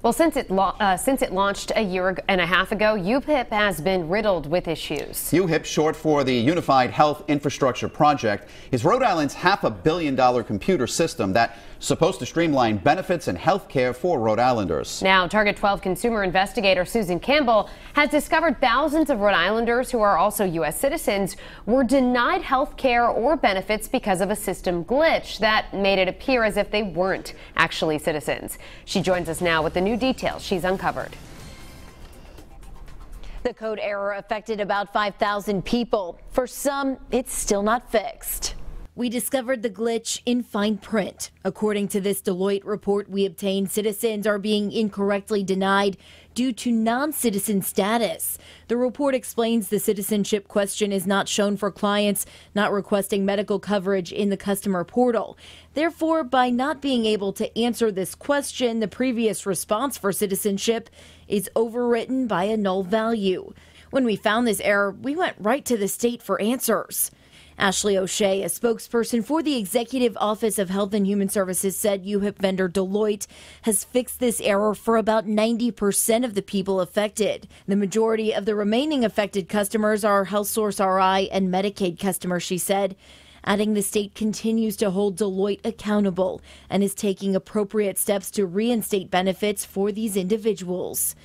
Well, since it launched a year and a half ago, UHIP has been riddled with issues. UHIP, short for the Unified Health Infrastructure Project, is Rhode Island's $500 million computer system that's supposed to streamline benefits and health care for Rhode Islanders. Now, Target 12 consumer investigator Susan Campbell has discovered thousands of Rhode Islanders who are also U.S. citizens were denied health care or benefits because of a system glitch that made it appear as if they weren't actually citizens. She joins us now with the new details she's uncovered. The code error affected about 5,000 people. For some, it's still not fixed. We discovered the glitch in fine print. According to this Deloitte report we obtained, citizens are being incorrectly denied due to non-citizen status. The report explains the citizenship question is not shown for clients not requesting medical coverage in the customer portal. Therefore, by not being able to answer this question, the previous response for citizenship is overwritten by a null value. When we found this error, we went right to the state for answers. Ashley O'Shea, a spokesperson for the Executive Office of Health and Human Services, said UHIP vendor Deloitte has fixed this error for about 90% of the people affected. The majority of the remaining affected customers are HealthSource RI and Medicaid customers, she said, adding the state continues to hold Deloitte accountable and is taking appropriate steps to reinstate benefits for these individuals.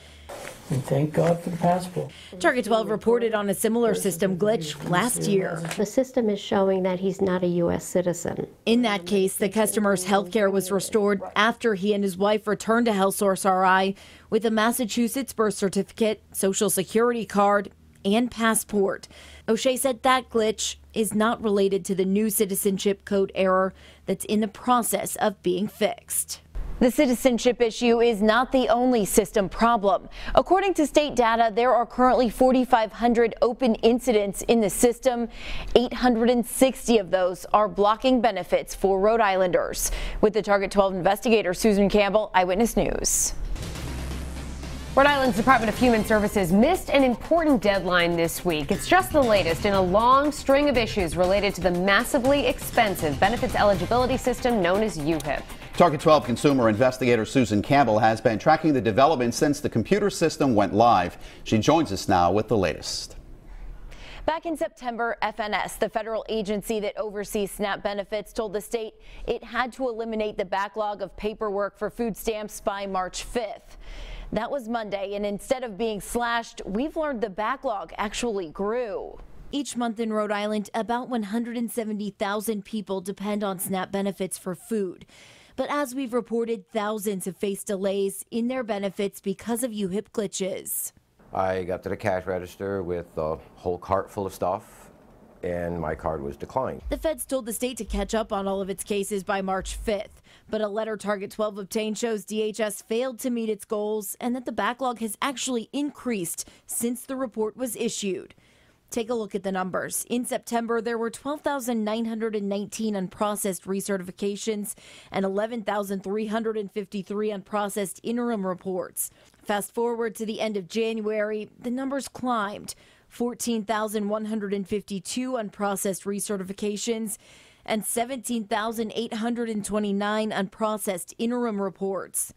And thank God for the passport. Target 12 reported on a similar system glitch last year. The system is showing that he's not a U.S. citizen. In that case, the customer's health care was restored after he and his wife returned to HealthSource RI with a Massachusetts birth certificate, social security card, and passport. O'Shea said that glitch is not related to the new citizenship code error that's in the process of being fixed. The citizenship issue is not the only system problem. According to state data, there are currently 4,500 open incidents in the system. 860 of those are blocking benefits for Rhode Islanders. With the Target 12 investigator Susan Campbell, Eyewitness News. Rhode Island's Department of Human Services missed an important deadline this week. It's just the latest in a long string of issues related to the massively expensive benefits eligibility system known as UHIP. Target 12 consumer investigator Susan Campbell has been tracking the developments since the computer system went live. She joins us now with the latest. Back in September, FNS, the federal agency that oversees SNAP benefits, told the state it had to eliminate the backlog of paperwork for food stamps by March 5th. That was Monday, and instead of being slashed, we've learned the backlog actually grew. Each month in Rhode Island, about 170,000 people depend on SNAP benefits for food. But as we've reported, thousands have faced delays in their benefits because of UHIP glitches. I got to the cash register with a whole cart full of stuff, and my card was declined. The feds told the state to catch up on all of its cases by March 5th. But a letter Target 12 obtained shows DHS failed to meet its goals and that the backlog has actually increased since the report was issued. Take a look at the numbers. In September, there were 12,919 unprocessed recertifications and 11,353 unprocessed interim reports. Fast forward to the end of January, the numbers climbed. 14,152 unprocessed recertifications and 17,829 unprocessed interim reports.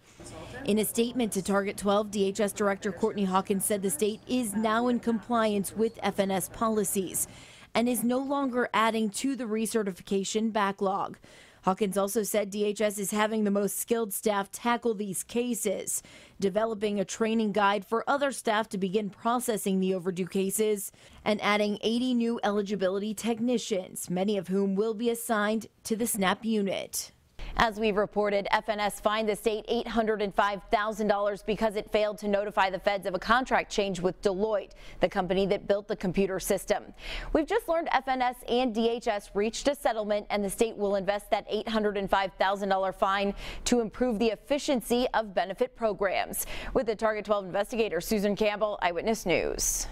In a statement to Target 12, DHS Director Courtney Hawkins said the state is now in compliance with FNS policies and is no longer adding to the recertification backlog. Hawkins also said DHS is having the most skilled staff tackle these cases, developing a training guide for other staff to begin processing the overdue cases, and adding 80 new eligibility technicians, many of whom will be assigned to the SNAP unit. As we've reported, FNS fined the state $805,000 because it failed to notify the feds of a contract change with Deloitte, the company that built the computer system. We've just learned FNS and DHS reached a settlement, and the state will invest that $805,000 fine to improve the efficiency of benefit programs. With the Target 12 investigator Susan Campbell, Eyewitness News.